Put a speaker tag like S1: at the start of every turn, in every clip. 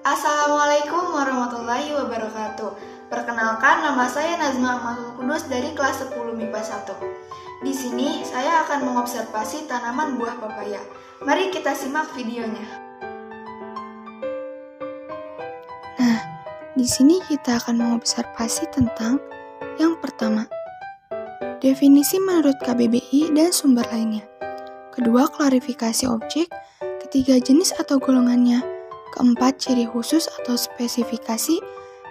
S1: Assalamualaikum warahmatullahi wabarakatuh. Perkenalkan, nama saya Nazma Ahmadul Kudus dari kelas 10 MIPA 1. Di sini saya akan mengobservasi tanaman buah pepaya. Mari kita simak videonya.
S2: Nah, di sini kita akan mengobservasi tentang yang pertama, definisi menurut KBBI dan sumber lainnya. Kedua, klarifikasi objek. Ketiga, jenis atau golongannya. Keempat, ciri khusus atau spesifikasi.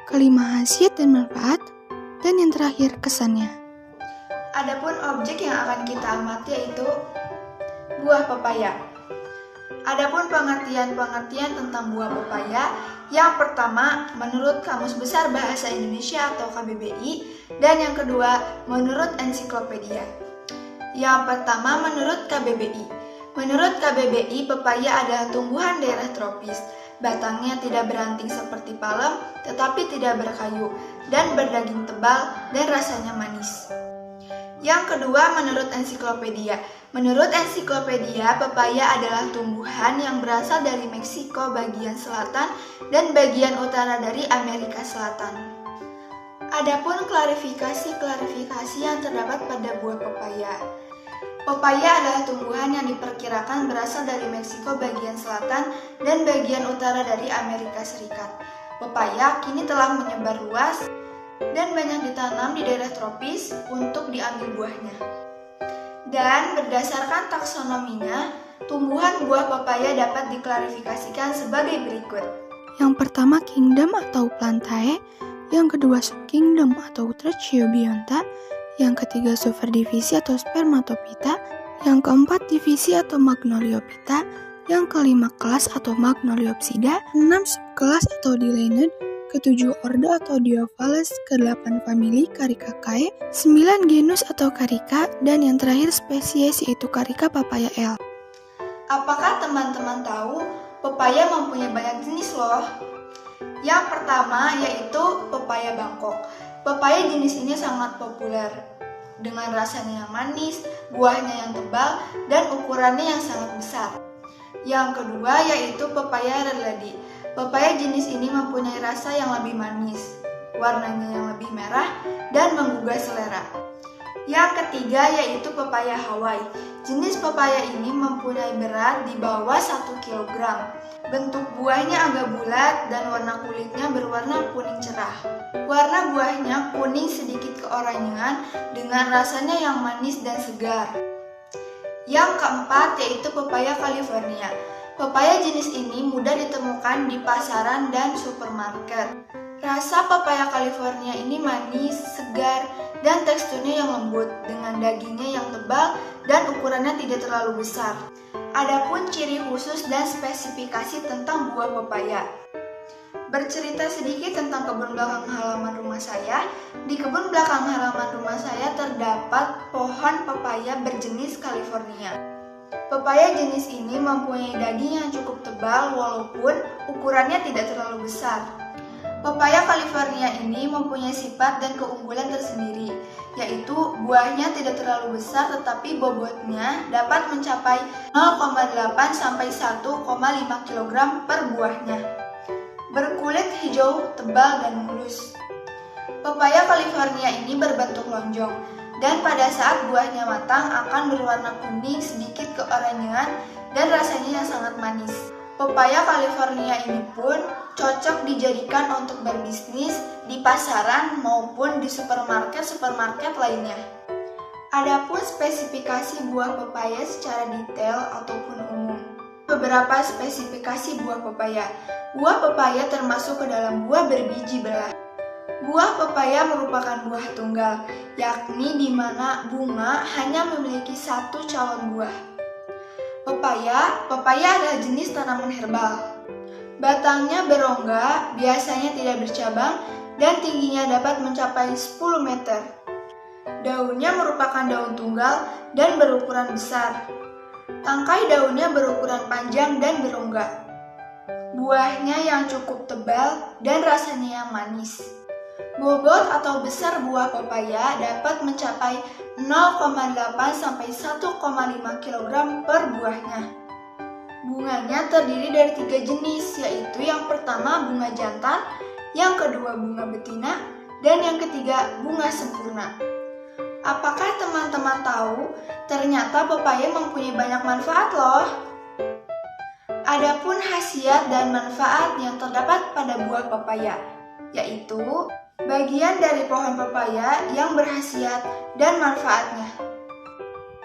S2: Kelima, khasiat dan manfaat. Dan yang terakhir, kesannya.
S1: Adapun objek yang akan kita amati yaitu buah pepaya. Adapun pengertian-pengertian tentang buah pepaya, yang pertama menurut Kamus Besar Bahasa Indonesia atau KBBI, dan yang kedua menurut ensiklopedia. Yang pertama menurut KBBI. Menurut KBBI, pepaya adalah tumbuhan daerah tropis. Batangnya tidak beranting seperti palem, tetapi tidak berkayu, dan berdaging tebal dan rasanya manis. Yang kedua menurut ensiklopedia. Menurut ensiklopedia, pepaya adalah tumbuhan yang berasal dari Meksiko bagian selatan dan bagian utara dari Amerika Selatan. Adapun klarifikasi yang terdapat pada buah pepaya. Pepaya adalah tumbuhan yang diperkirakan berasal dari Meksiko bagian selatan dan bagian utara dari Amerika Serikat. Pepaya kini telah menyebar luas dan banyak ditanam di daerah tropis untuk diambil buahnya. Dan berdasarkan taksonominya, tumbuhan buah pepaya dapat diklarifikasikan sebagai berikut.
S2: Yang pertama, kingdom atau Plantae. Yang kedua, subkingdom atau Tracheobionta. Yang ketiga, superdivisi atau Spermatophyta. Yang keempat, divisi atau Magnoliophyta. Yang kelima, kelas atau Magnoliopsida. 6 subkelas atau Dilened. Ketujuh, ordo atau Diophales. Ke-8, famili Caricaceae. 9, genus atau Carica. Dan yang terakhir, spesies yaitu Carica papaya L.
S1: Apakah teman-teman tahu pepaya mempunyai banyak jenis loh? Yang pertama yaitu pepaya Bangkok. Pepaya jenis ini sangat populer dengan rasanya yang manis, buahnya yang tebal, dan ukurannya yang sangat besar. Yang kedua yaitu pepaya Red Lady. Pepaya jenis ini mempunyai rasa yang lebih manis, warnanya yang lebih merah, dan menggugah selera. Yang ketiga yaitu pepaya Hawaii. Jenis pepaya ini mempunyai berat di bawah 1 kg. Bentuk buahnya agak bulat dan warna kulitnya berwarna kuning cerah. Warna buahnya kuning sedikit keorangan dengan rasanya yang manis dan segar. Yang keempat yaitu pepaya California. Pepaya jenis ini mudah ditemukan di pasaran dan supermarket. Rasa pepaya California ini manis, segar, dan teksturnya yang lembut dengan dagingnya yang tebal dan ukurannya tidak terlalu besar. Adapun ciri khusus dan spesifikasi tentang buah pepaya. Bercerita sedikit tentang kebun belakang halaman rumah saya. Di kebun belakang halaman rumah saya terdapat pohon pepaya berjenis California. Pepaya jenis ini mempunyai daging yang cukup tebal walaupun ukurannya tidak terlalu besar. Pepaya California ini mempunyai sifat dan keunggulan tersendiri, yaitu buahnya tidak terlalu besar tetapi bobotnya dapat mencapai 0,8 sampai 1,5 kg per buahnya. Berkulit hijau tebal dan mulus. Pepaya California ini berbentuk lonjong dan pada saat buahnya matang akan berwarna kuning sedikit keorangan dan rasanya yang sangat manis. Pepaya California ini pun cocok dijadikan untuk berbisnis di pasaran maupun di supermarket lainnya. Adapun spesifikasi buah pepaya secara detail ataupun umum. Beberapa spesifikasi buah pepaya. Buah pepaya termasuk ke dalam buah berbiji belah. Buah pepaya merupakan buah tunggal, yakni di mana bunga hanya memiliki satu calon buah. Pepaya adalah jenis tanaman herbal. Batangnya berongga, biasanya tidak bercabang, dan tingginya dapat mencapai 10 meter. Daunnya merupakan daun tunggal dan berukuran besar. Tangkai daunnya berukuran panjang dan berongga. Buahnya yang cukup tebal dan rasanya yang manis. Bobot atau besar buah pepaya dapat mencapai 0,8 sampai 1,5 kg per buahnya. Bunganya terdiri dari 3 jenis, yaitu yang pertama bunga jantan, yang kedua bunga betina, dan yang ketiga bunga sempurna. Apakah teman-teman tahu ternyata pepaya mempunyai banyak manfaat loh? Adapun khasiat dan manfaat yang terdapat pada buah pepaya, yaitu bagian dari pohon pepaya yang berkhasiat dan manfaatnya.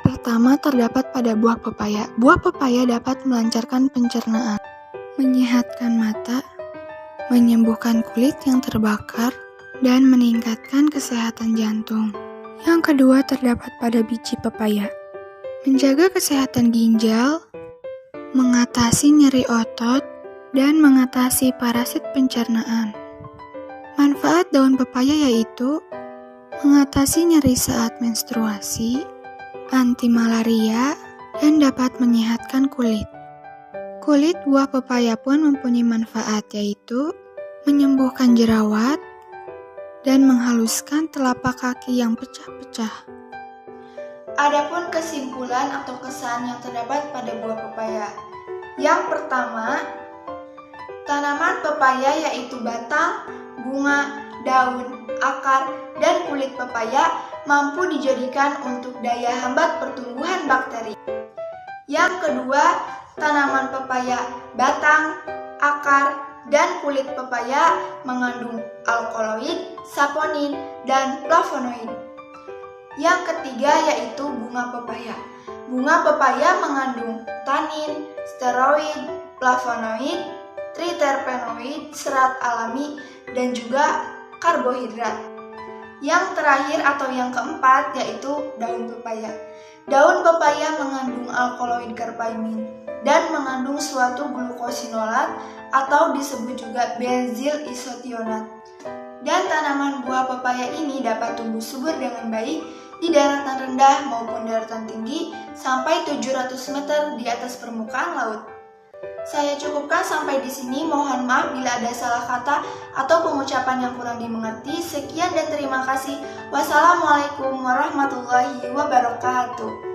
S2: Pertama, terdapat pada buah pepaya. Buah pepaya dapat melancarkan pencernaan, menyehatkan mata, menyembuhkan kulit yang terbakar, dan meningkatkan kesehatan jantung. Yang kedua, terdapat pada biji pepaya. Menjaga kesehatan ginjal, mengatasi nyeri otot, dan mengatasi parasit pencernaan. Manfaat daun pepaya yaitu mengatasi nyeri saat menstruasi, anti malaria, dan dapat menyehatkan kulit. Kulit buah pepaya pun mempunyai manfaat yaitu menyembuhkan jerawat dan menghaluskan telapak kaki yang pecah-pecah.
S1: Adapun kesimpulan atau kesan yang terdapat pada buah pepaya. Yang pertama, tanaman pepaya yaitu batang, bunga, daun, akar, dan kulit pepaya mampu dijadikan untuk daya hambat pertumbuhan bakteri. Yang kedua, tanaman pepaya, batang, akar, dan kulit pepaya mengandung alkaloid, saponin, dan flavonoid. Yang ketiga yaitu bunga pepaya. Bunga pepaya mengandung tanin, steroid, flavonoid, triterpenoid, serat alami, dan juga karbohidrat. Yang terakhir atau yang keempat yaitu daun pepaya. Daun pepaya mengandung alkaloid karpaimin dan mengandung suatu glukosinolat atau disebut juga benzil isotionat. Dan tanaman buah pepaya ini dapat tumbuh subur dengan baik di daratan rendah maupun daratan tinggi sampai 700 meter di atas permukaan laut. Saya cukupkan sampai di sini. Mohon maaf bila ada salah kata atau pengucapan yang kurang dimengerti. Sekian dan terima kasih. Wassalamualaikum warahmatullahi wabarakatuh.